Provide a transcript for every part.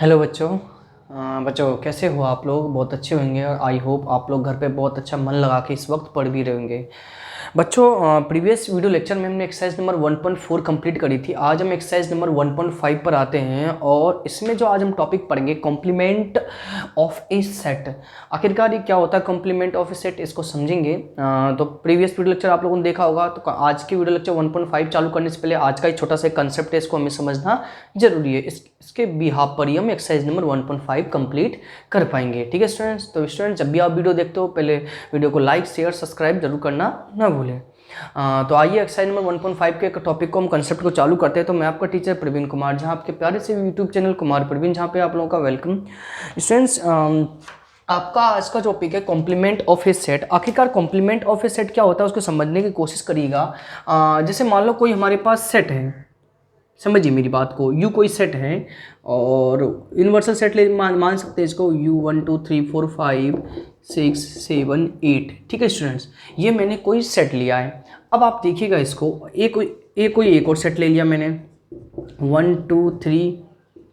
Hello बच्चों। बच्चों कैसे हो आप लोग? बहुत अच्छे होंगे और आई होप आप लोग घर पे बहुत अच्छा मन लगा के इस वक्त पढ़ भी रहे होंगे। बच्चों प्रीवियस वीडियो लेक्चर में हमने एक्सरसाइज नंबर 1.4 कंप्लीट करी थी। आज हम एक्सरसाइज नंबर 1.5 पर आते हैं और इसमें जो आज हम टॉपिक पढ़ेंगे कॉम्प्लीमेंट ऑफ ए सेट। आखिरकार ये क्या होता है कॉम्प्लीमेंट ऑफ ए सेट, इसको समझेंगे। तो प्रीवियस वीडियो लेक्चर आप लोगों ने देखा होगा, तो आज की वीडियो लेक्चर 1.5 चालू करने से पहले आज का एक छोटा सा कंसेप्ट है, इसको हमें समझना जरूरी है। इसके बिहाफ पर ही हम एक्सरसाइज नंबर 1.5 कंप्लीट कर पाएंगे। ठीक है स्टूडेंट्स? तो स्टूडेंट्स जब भी आप वीडियो देखते हो पहले वीडियो को लाइक शेयर सब्सक्राइब जरूर करना ना भूलें। तो आइए एक्सरसाइज नंबर 1.5 के टॉपिक को हम कंसेप्ट को चालू करते हैं। तो मैं आपका टीचर प्रवीण कुमार, जहां आपके प्यारे से यूट्यूब चैनल कुमार प्रवीण, जहां पे आप लोगों का वेलकम। स्टूडेंट्स आपका आज का टॉपिक है कॉम्प्लीमेंट ऑफ ए सेट। आखिरकार कॉम्प्लीमेंट ऑफ ए सेट क्या होता है उसको समझने की कोशिश करिएगा। जैसे मान लो कोई हमारे पास सेट है, समझिए मेरी बात को, यू कोई सेट है और यूनिवर्सल सेट ले मान सकते हैं इसको, यू 1 2 3 4 5 6 7 8। ठीक है स्टूडेंट्स, ये मैंने कोई सेट लिया है। अब आप देखिएगा इसको, एक और सेट ले लिया मैंने 1 2 3।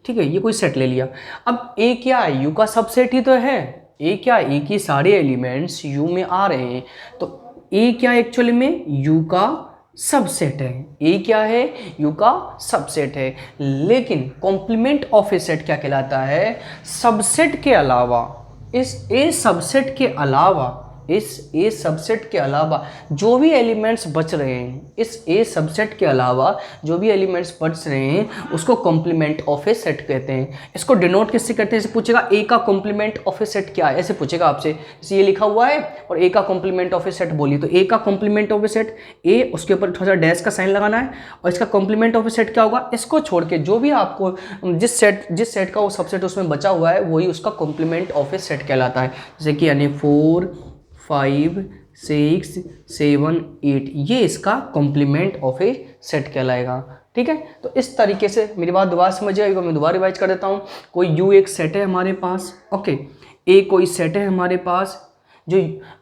ठीक है, ये कोई सेट ले लिया। अब ए क्या है? यू का सबसेट ही तो है। ए क्या? ए की सारे एलिमेंट्स यू में आ रहे हैं, तो ए क्या एक्चुअली में यू का सबसेट है। ए क्या है? यू का सबसेट है। लेकिन कॉम्प्लीमेंट ऑफ ए सेट क्या कहलाता है? सबसेट के अलावा, इस ए सबसेट के अलावा, इस ए सबसेट के अलावा जो भी एलिमेंट्स बच रहे हैं, इस ए सबसेट के अलावा जो भी एलिमेंट्स बच रहे हैं उसको कॉम्प्लीमेंट ऑफ ए सेट कहते हैं। इसको डिनोट किससे करते हैं? जैसे पूछेगा ए का कॉम्प्लीमेंट ऑफ ए सेट क्या है, ऐसे पूछेगा आपसे। जैसे ये लिखा हुआ है और ए का कॉम्प्लीमेंट ऑफ ए सेट बोलिए, तो ए का कॉम्प्लीमेंट ऑफ ए सेट, ए उसके ऊपर थोड़ा सा डैश का साइन लगाना है और इसका कॉम्प्लीमेंट ऑफ ए सेट क्या होगा? इसको छोड़ के जो भी आपको जिस सेट का वो सबसेट उसमें बचा हुआ है वही उसका कॉम्प्लीमेंट ऑफ ए सेट कहलाता है। जैसे कि यानी 4 5 6 7 8, ये इसका कॉम्प्लीमेंट ऑफ ए सेट कहलाएगा। ठीक है, तो इस तरीके से मेरी बात दोबारा समझिए, एक बार मैं दोबारा रिवाइज कर देता हूँ। कोई यू एक सेट है हमारे पास, ओके, ए कोई सेट है हमारे पास, जो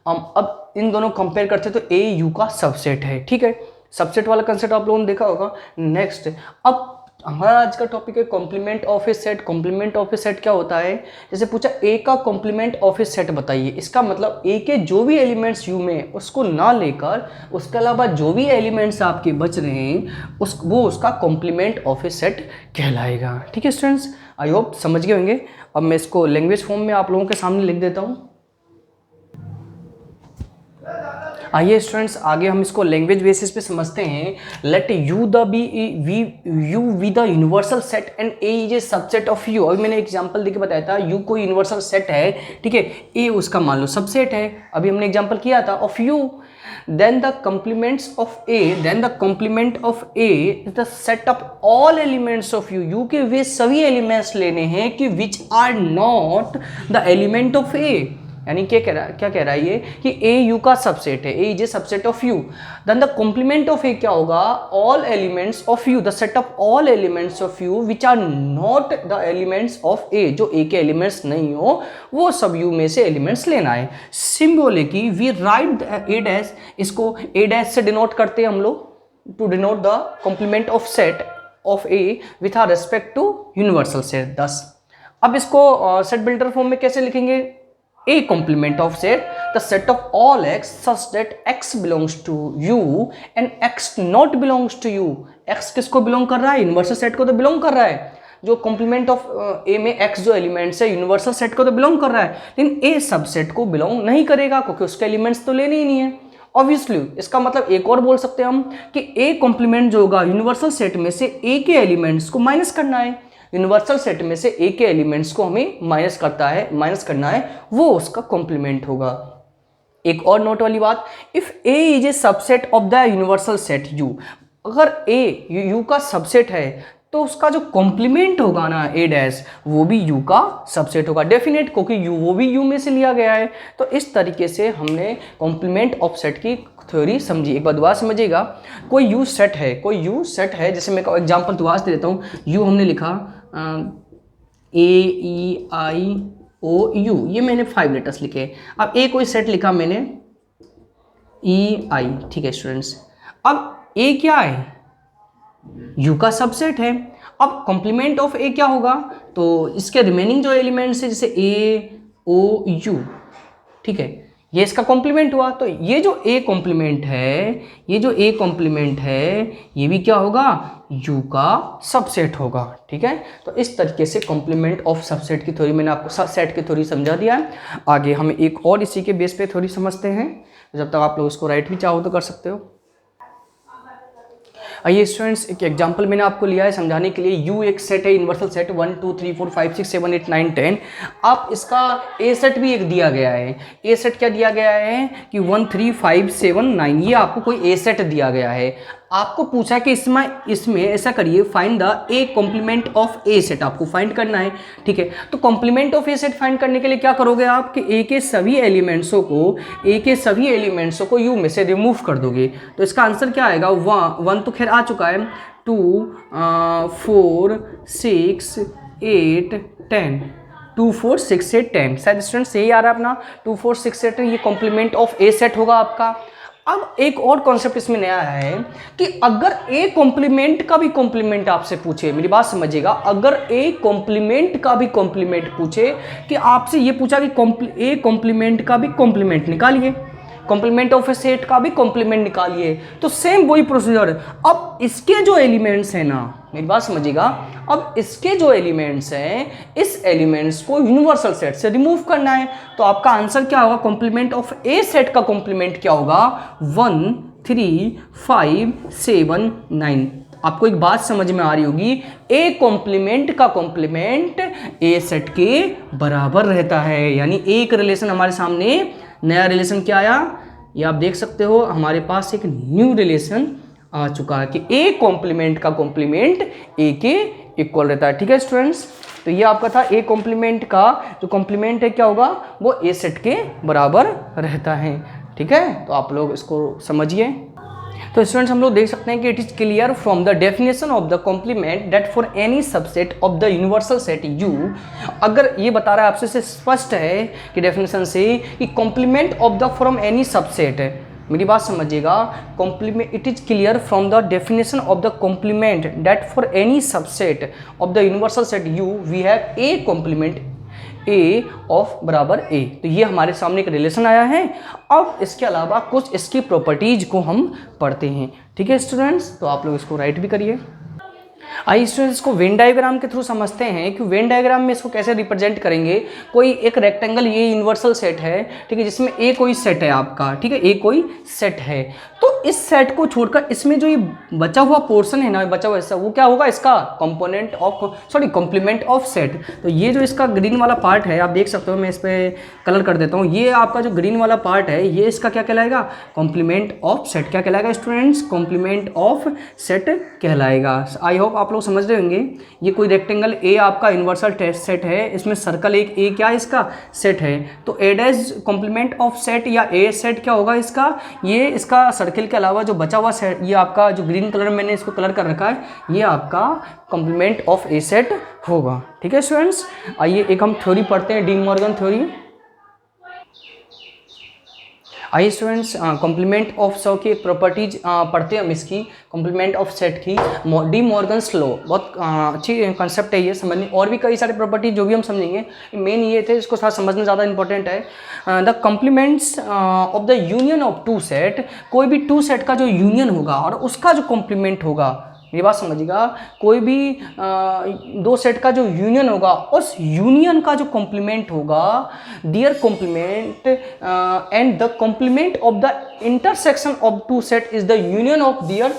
अब इन दोनों कंपेयर करते हैं तो ए यू का सबसेट है। ठीक है, सबसेट वाला कंसेप्ट आप लोगों ने देखा होगा। नेक्स्ट, अब हमारा आज का टॉपिक है complement of A set. Complement of A set क्या होता है? जैसे पूछा ए का कॉम्प्लीमेंट ऑफ ए सेट बताइए, इसका मतलब ए के जो भी एलिमेंट्स यू में उसको ना लेकर उसके अलावा जो भी एलिमेंट्स आपके बच रहे हैं वो उसका कॉम्प्लीमेंट ऑफ ए सेट कहलाएगा। ठीक है स्टूडेंट्स, आई होप समझ गए होंगे। अब मैं इसको लैंग्वेज फॉर्म में आप लोगों के सामने लिख देता हूँ। आइए स्टूडेंट्स आगे हम इसको लैंग्वेज बेसिस पे समझते हैं। Let U the be U we the universal set and A is a subset of U. अभी मैंने एग्जांपल देके बताया था, यू कोई यूनिवर्सल सेट है, ठीक है, ए उसका मान लो सबसेट है, अभी हमने एग्जांपल किया था of you. then the complements of a is the set of all elements of u के वे सभी एलिमेंट्स लेने हैं कि which are not the element of a। यानी क्या कह रहा है ये कि a u का सबसेट है, a is a subset of u। Then the complement of a क्या होगा? All elements of u, the set of all elements of u which are not the elements of a, जो a के elements नहीं हो वो सब u में से एलिमेंट्स लेना है। Symbolically we write a dash, इसको a डैश से डिनोट करते हैं हम लोग to denote the complement of set of a with are respect to universal set. 10 अब इसको सेट बिल्डर फॉर्म में कैसे लिखेंगे? A complement of set the set of all x such that x belongs to u and x not belongs to u। x किसको belong कर रहा है? Universal set को तो बिलोंग कर रहा है। जो कॉम्प्लीमेंट ऑफ a में x जो एलिमेंट्स है यूनिवर्सल सेट को तो बिलोंग कर रहा है, लेकिन a सबसेट को बिलोंग नहीं करेगा क्योंकि उसके एलिमेंट्स तो लेने ही नहीं है। ऑब्वियसली इसका मतलब एक और बोल सकते हैं हम कि a कॉम्प्लीमेंट जो होगा यूनिवर्सल सेट में से a के एलिमेंट्स को माइनस करना है। यूनिवर्सल सेट में से ए के एलिमेंट्स को हमें माइनस करना है, वो उसका कॉम्प्लीमेंट होगा। एक और नोट वाली बात, if A is a subset of the universal set U, अगर ए यू का सबसेट है तो उसका जो कॉम्प्लीमेंट होगा ना ए डैश, वो भी यू का सबसेट होगा डेफिनेट, क्योंकि यू वो भी यू में से लिया गया है। तो इस तरीके से हमने कॉम्प्लीमेंट ऑफ सेट की थ्योरी समझी। एक बार दोबारा समझिएगा, कोई यू सेट है, जैसे मैं एग्जांपल दोबारा दे देता हूँ। यू हमने लिखा AEIOU, ये मैंने 5 लेटर्स लिखे। अब ए कोई सेट लिखा मैंने EI। ठीक है स्टूडेंट्स, अब ए क्या है? यू का सबसेट है। अब कॉम्प्लीमेंट ऑफ ए क्या होगा, तो इसके रिमेनिंग जो एलिमेंट्स है जैसे ए ओ यू, ठीक है, ये इसका कॉम्प्लीमेंट हुआ। तो ये जो ए कॉम्प्लीमेंट है, ये जो ए कॉम्प्लीमेंट है, ये भी क्या होगा, यू का सबसेट होगा। ठीक है, तो इस तरीके से कॉम्प्लीमेंट ऑफ सबसेट की थ्योरी मैंने आपको सेट की थ्योरी समझा दिया है। आगे हम एक और इसी के बेस पे थ्योरी समझते हैं, जब तक आप लोग इसको राइट भी चाहो तो कर सकते हो। आइए स्टूडेंट्स, एक एग्जांपल मैंने आपको लिया है समझाने के लिए। यू एक सेट है, यूनिवर्सल सेट 1 2 3 4 5 6 7 8 9 10। आप इसका ए सेट भी एक दिया गया है। ए सेट क्या दिया गया है कि 1 3 5 7 9, ये आपको कोई ए सेट दिया गया है। आपको पूछा कि इसमें ऐसा करिए, find the A complement of A set, आपको फाइंड करना है। ठीक है, तो complement of A set find करने के लिए क्या करोगे आप कि ए के सभी एलिमेंट्सों को यू में से रिमूव कर दोगे। तो इसका आंसर क्या आएगा, 1 तो खैर आ चुका है, 2 4 6 8 10, 2 4 6 8 10, शायद स्टूडेंट्स यही आ रहा है अपना 2 4 6 8, ये कॉम्प्लीमेंट ऑफ ए सेट होगा आपका। अब एक और कॉन्सेप्ट इसमें नया है कि अगर ए कॉम्प्लीमेंट का भी कॉम्प्लीमेंट आपसे पूछे, मेरी बात समझिएगा, अगर ए कॉम्प्लीमेंट का भी कॉम्प्लीमेंट पूछे, कि आपसे ये पूछा कि ए कॉम्प्लीमेंट का भी कॉम्प्लीमेंट निकालिए, कॉम्प्लीमेंट ऑफ ए सेट का भी कॉम्प्लीमेंट निकालिए, तो सेम वही प्रोसीजर। अब इसके जो एलिमेंट्स हैं ना, मेरी बात समझिएगा, अब इसके जो एलिमेंट्स हैं, इस एलिमेंट्स को यूनिवर्सल सेट से रिमूव करना है। तो आपका आंसर क्या होगा, कॉम्प्लीमेंट ऑफ ए सेट का कॉम्प्लीमेंट क्या होगा, 1 3 5 7 9। आपको एक बात समझ में आ रही होगी, ए कॉम्प्लीमेंट का कॉम्प्लीमेंट ए सेट के बराबर रहता है। यानी एक रिलेशन हमारे सामने, नया रिलेशन क्या आया, ये आप देख सकते हो, हमारे पास एक न्यू रिलेशन आ चुका है कि ए कॉम्प्लीमेंट का कॉम्प्लीमेंट ए के इक्वल रहता है। ठीक है स्टूडेंट्स, तो ये आपका था ए कॉम्प्लीमेंट का जो कॉम्प्लीमेंट है क्या होगा, वो ए सेट के बराबर रहता है। ठीक है, तो आप लोग इसको समझिए। तो स्टूडेंट्स, हम लोग देख सकते हैं कि it is clear from the definition of the complement that for any subset of the universal set U, अगर ये बता रहा है आपसे, से स्पष्ट है कि डेफिनेशन से कि complement of the from any subset है, मेरी बात समझिएगा, complement, it is clear from the definition of the complement that for any subset of the universal set U we have a complement A of बराबर A. तो ये हमारे सामने एक रिलेशन आया है। अब इसके अलावा कुछ इसकी प्रॉपर्टीज को हम पढ़ते हैं। ठीक है स्टूडेंट्स, तो आप लोग इसको राइट भी करिए। आइए स्टूडेंट्स, इसको वेन डायग्राम के थ्रू समझते हैं कि वेन डायग्राम में इसको कैसे रिप्रेजेंट करेंगे। कोई एक रेक्टेंगल, ये यूनिवर्सल सेट है, ठीक है, जिसमें ए कोई सेट है आपका, ठीक है, ए कोई सेट है। तो इस सेट को छोड़कर इसमें जो ये बचा हुआ पोर्शन है ना, बचा हुआ हिस्सा, वो क्या होगा, इसका component of, sorry, complement of set. तो ये जो इसका ग्रीन वाला पार्ट है, आप देख सकते हो, मैं इस पर कलर कर देता हूँ, ये आपका जो ग्रीन वाला पार्ट है, ये इसका क्या कहलाएगा, कॉम्प्लीमेंट ऑफ सेट। क्या कहलाएगा स्टूडेंट्स, कॉम्प्लीमेंट ऑफ सेट कहलाएगा। आई होप आप लोग समझ रहे होंगे। ये कोई रेक्टेंगल ए आपका यूनिवर्सल सेट है, इसमें सर्कल एक ए क्या है, इसका सेट है। तो ए डैश कॉम्प्लीमेंट ऑफ सेट या ए सेट क्या होगा इसका, ये इसका सर्कल के अलावा जो बचा हुआ सेट, ये आपका जो ग्रीन कलर मैंने इसको कलर कर रखा है, ये आपका कॉम्प्लीमेंट ऑफ ए सेट होगा। ठीक है स्टूडेंट्स, आइए एक हम थ्योरी पढ़ते हैं, डी मॉर्गन थ्योरी। आइए स्टूडेंट्स, कॉम्प्लीमेंट ऑफ सो की प्रॉपर्टीज पढ़ते हैं हम इसकी, कॉम्प्लीमेंट ऑफ सेट की, डी मॉर्गन्स लॉ। बहुत अच्छी कंसेप्ट है ये समझने, और भी कई सारे प्रॉपर्टीज जो भी हम समझेंगे, मेन ये थे, इसको साथ समझना ज़्यादा इंपॉर्टेंट है। The complements of the union of two set, कोई भी टू सेट का जो यूनियन होगा और उसका जो कॉम्प्लीमेंट होगा, ये बात समझिएगा, कोई भी दो सेट का जो यूनियन होगा, उस यूनियन का जो कॉम्प्लीमेंट होगा, their complement and the complement of the intersection of two set is the union of their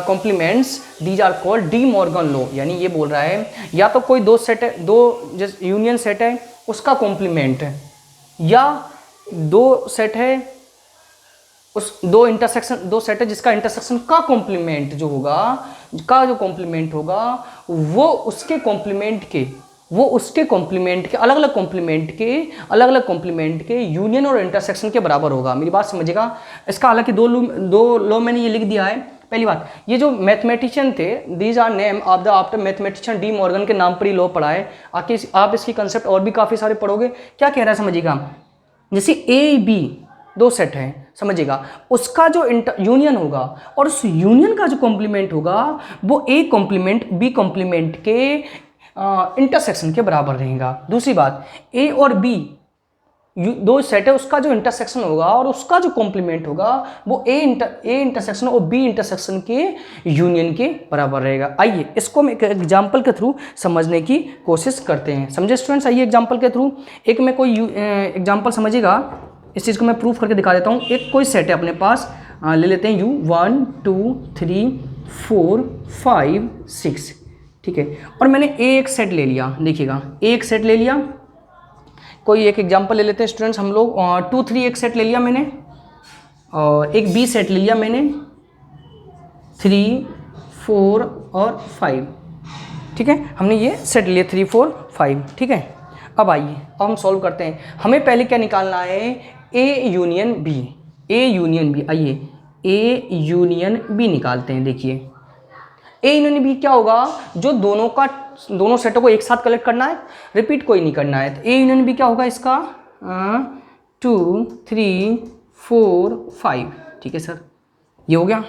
complements, these are called De Morgan law. यानी ये बोल रहा है, या तो कोई दो सेट है, दो जैसे यूनियन सेट है उसका कॉम्प्लीमेंट, या दो सेट है उस दो सेट है जिसका इंटरसेक्शन का कॉम्प्लीमेंट जो होगा, का जो कॉम्प्लीमेंट होगा वो उसके कॉम्प्लीमेंट के अलग अलग कॉम्प्लीमेंट के यूनियन और इंटरसेक्शन के बराबर होगा। मेरी बात समझिएगा। इसका हालांकि दो लॉ मैंने ये लिख दिया है। पहली बात, ये जो मैथमेटिशियन थे, these are name of the after mathematician De Morgan के नाम पर ही लॉ पढ़ा है। आप इसकी कंसेप्ट और भी काफ़ी सारे पढ़ोगे। क्या कह रहा है समझिएगा, जैसे ए बी, दो सेट हैं, समझिएगा, उसका जो यूनियन होगा और उस यूनियन का जो कॉम्प्लीमेंट होगा वो ए कॉम्प्लीमेंट बी कॉम्प्लीमेंट के इंटरसेक्शन के बराबर रहेगा। दूसरी बात, ए और बी दो सेट है, उसका जो इंटरसेक्शन होगा और उसका जो कॉम्प्लीमेंट होगा वो ए इंटरसेक्शन और बी इंटरसेक्शन के यूनियन के बराबर रहेगा। आइए इसको हम एक एग्जांपल के थ्रू समझने की कोशिश करते हैं। समझे स्टूडेंट्स? आइए एग्जांपल के थ्रू एक में कोई एग्जांपल समझिएगा, इस चीज़ को मैं प्रूफ करके दिखा देता हूँ। एक कोई सेट है अपने पास, ले लेते हैं U 1 2 3 4 5 6, ठीक है, और मैंने एक सेट ले लिया, देखिएगा एक सेट ले लिया। कोई एक एग्जांपल ले लेते हैं स्टूडेंट्स हम लोग, 2 3 एक सेट ले लिया मैंने, और एक बी सेट ले लिया मैंने, 3 4 और 5, ठीक है, हमने ये सेट लिया 3 4 5, ठीक है। अब आइए अब हम सॉल्व करते हैं। हमें पहले क्या निकालना है, A union B, A union B. आइए ए यूनियन बी निकालते हैं। देखिए ए यूनियन बी क्या होगा, जो दोनों सेटों को एक साथ कलेक्ट करना है, रिपीट कोई नहीं करना है। तो ए यूनियन बी क्या होगा इसका, 2 3 4 5, ठीक है सर, ये हो गया।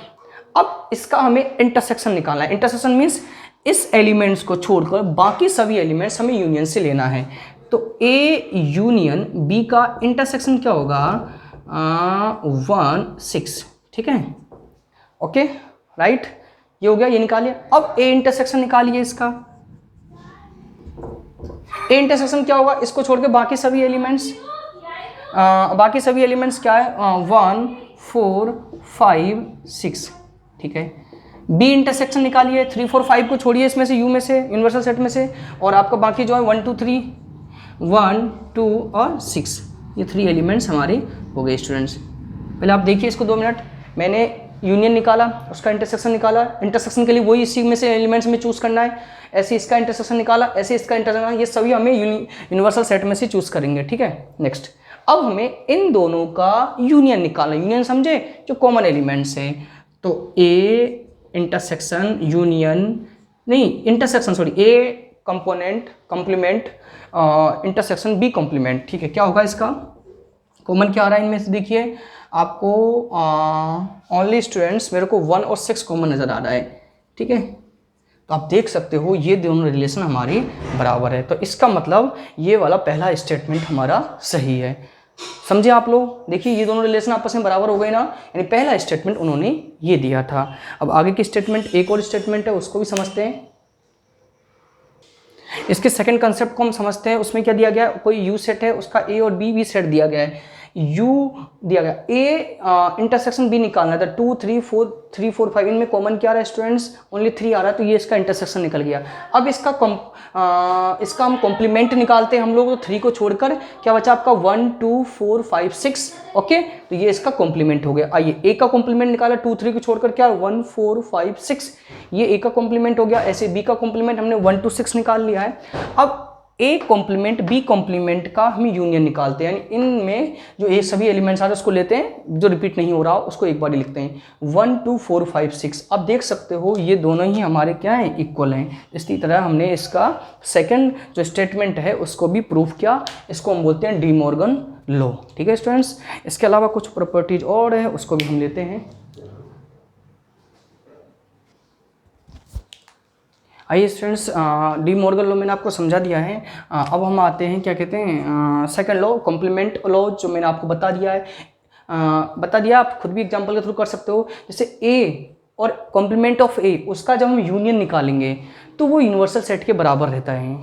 अब इसका हमें इंटरसेक्शन निकालना है। इंटरसेक्शन मीन्स इस एलिमेंट्स को छोड़कर बाकी सभी एलिमेंट्स हमें यूनियन से लेना है। तो ए यूनियन बी का इंटरसेक्शन क्या होगा, 1 6, ठीक है, ओके राइट, ये हो गया, ये निकालिए। अब ए इंटरसेक्शन निकालिए इसका। ए इंटरसेक्शन क्या होगा, इसको छोड़ के बाकी सभी एलिमेंट्स क्या है, 1 4 5 6, ठीक है। बी इंटरसेक्शन निकालिए, 3 4 5 को छोड़िए इसमें से, यू में से, यूनिवर्सल सेट में से, और आपका बाकी जो है 1 2 3 1 2 और 6, ये 3 एलिमेंट्स हमारे हो गए स्टूडेंट्स। पहले आप देखिए इसको 2 मिनट, मैंने यूनियन निकाला, उसका इंटरसेक्शन निकाला। इंटरसेक्शन के लिए वही इसी में से एलिमेंट्स में चूज करना है। ऐसे इसका इंटरसेक्शन निकाला, ऐसे इसका इंटरसेक्शन, ये सभी हमें यूनिवर्सल सेट में से चूज करेंगे, ठीक है। नेक्स्ट, अब हमें इन दोनों का यूनियन निकालना। यूनियन समझे, जो कॉमन एलिमेंट्स है। तो ए इंटरसेक्शन यूनियन नहीं, intersection sorry, A complement intersection B complement, ठीक है। क्या होगा इसका कॉमन, क्या आ रहा है इनमें से, देखिए आपको ओनली स्टूडेंट्स मेरे को 1 और 6 कॉमन नज़र आ रहा है, ठीक है। तो आप देख सकते हो ये दोनों रिलेशन हमारी बराबर है। तो इसका मतलब ये वाला पहला स्टेटमेंट हमारा सही है। समझे आप लोग? देखिए ये दोनों रिलेशन आपस में बराबर हो गए ना, यानी पहला स्टेटमेंट उन्होंने ये दिया था। अब आगे की स्टेटमेंट, एक और स्टेटमेंट है, उसको भी समझते हैं। इसके सेकंड कंसेप्ट को हम समझते हैं। उसमें क्या दिया गया, कोई यू सेट है, उसका ए और बी भी सेट दिया गया है। यू दिया गया, ए इंटरसेक्शन बी निकालना है। तो 2 3 4 5, इनमें कॉमन क्या आ रहा है स्टूडेंट्स, ओनली 3 आ रहा है, तो ये इसका इंटरसेक्शन निकल गया। अब इसका हम कॉम्प्लीमेंट निकालते हैं हम लोग, तो 3 को छोड़कर क्या बचा आपका 1 2 4 5 6, ओके, तो ये इसका कॉम्प्लीमेंट हो गया। आइए ए का कॉम्प्लीमेंट निकाला, 2 3 को छोड़कर क्या 1 4 5 6, ये ए का कॉम्प्लीमेंट हो गया। ऐसे बी का कॉम्प्लीमेंट हमने 1 2 6 निकाल लिया है। अब ए कॉम्प्लीमेंट बी कॉम्प्लीमेंट का हम यूनियन निकालते हैं, यानी इनमें जो ये सभी एलिमेंट्स आ रहे हैं उसको लेते हैं, जो रिपीट नहीं हो रहा उसको एक बार ही लिखते हैं, 1 2 4 5 6। अब देख सकते हो ये दोनों ही हमारे क्या हैं, इक्वल हैं। इसी तरह हमने इसका सेकंड जो स्टेटमेंट है उसको भी प्रूफ किया। इसको हम बोलते हैं डी मॉर्गन लॉ, ठीक है स्टूडेंट्स। इसके अलावा कुछ प्रॉपर्टीज और है, उसको भी हम लेते हैं। आइए स्टूडेंट्स, डी मॉर्गन लॉ मैंने आपको समझा दिया है। अब हम आते हैं क्या कहते हैं सेकंड लॉ, कॉम्प्लीमेंट लॉ, जो मैंने आपको बता दिया है। आप खुद भी एग्जांपल के थ्रू कर सकते हो। जैसे ए और कॉम्प्लीमेंट ऑफ ए, उसका जब हम यूनियन निकालेंगे तो वो यूनिवर्सल सेट के बराबर रहता है,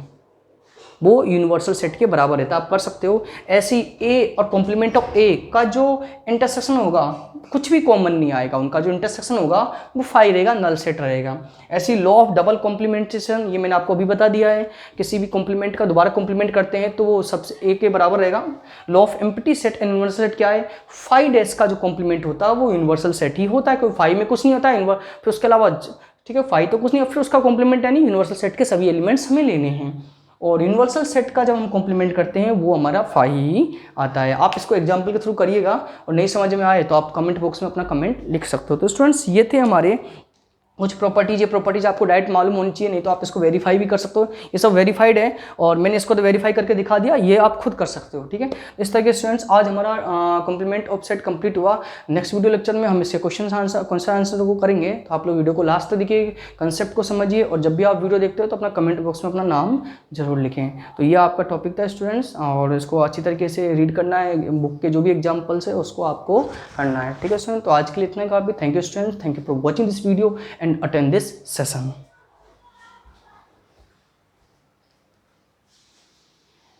वो यूनिवर्सल सेट के बराबर रहता है, आप कर सकते हो। ऐसी ए और कॉम्प्लीमेंट ऑफ ए का जो इंटरसेक्शन होगा कुछ भी कॉमन नहीं आएगा, उनका जो इंटरसेक्शन होगा वो 5 रहेगा, नल सेट रहेगा। ऐसी लॉ ऑफ डबल कॉम्प्लीमेंटेशन, ये मैंने आपको अभी बता दिया है। किसी भी कॉम्प्लीमेंट का दोबारा कॉम्प्लीमेंट करते हैं तो वो सबसे ए के बराबर रहेगा। Law of empty set and universal set क्या है, 5 डैश का जो कॉम्प्लीमेंट होता है वो यूनिवर्सल सेट ही होता है, क्योंकि 5 में कुछ नहीं होता है, फिर उसके अलावा ठीक है 5 तो कुछ नहीं, फिर उसका कॉम्प्लीमेंट यानी यूनिवर्सल सेट के सभी एलिमेंट्स हमें लेने हैं। और यूनिवर्सल सेट का जब हम कॉम्प्लीमेंट करते हैं वो हमारा 5 ही आता है। आप इसको एग्जांपल के थ्रू करिएगा, और नहीं समझ में आए तो आप कमेंट बॉक्स में अपना कमेंट लिख सकते हो। तो स्टूडेंट्स ये थे हमारे कुछ प्रॉपर्टीज, ये प्रॉपर्टीज आपको डायरेक्ट मालूम होनी चाहिए, नहीं तो आप इसको वेरीफाई भी कर सकते हो। ये सब वेरीफाइड है और मैंने इसको तो वेरीफाई करके दिखा दिया, ये आप खुद कर सकते हो। ठीक है, इस तरह के स्टूडेंट्स आज हमारा कॉम्प्लीमेंट ऑफ सेट कंप्लीट हुआ। नेक्स्ट वीडियो लेक्चर में हम इससे क्वेश्चन आंसर को करेंगे, तो आप लोग वीडियो को लास्ट तक देखिए, कंसेप्ट को समझिए, और जब भी आप वीडियो देखते हो तो अपना कमेंट बॉक्स में अपना नाम जरूर लिखें। तो ये आपका टॉपिक था स्टूडेंट्स, और इसको अच्छी तरीके से रीड करना है, बुक के जो भी एग्जाम्पल्स है उसको आपको करना है। ठीक है स्टूडेंट, तो आज के लिए इतना काफ़ी। Thank you students, thank you for watching this video and attend this session.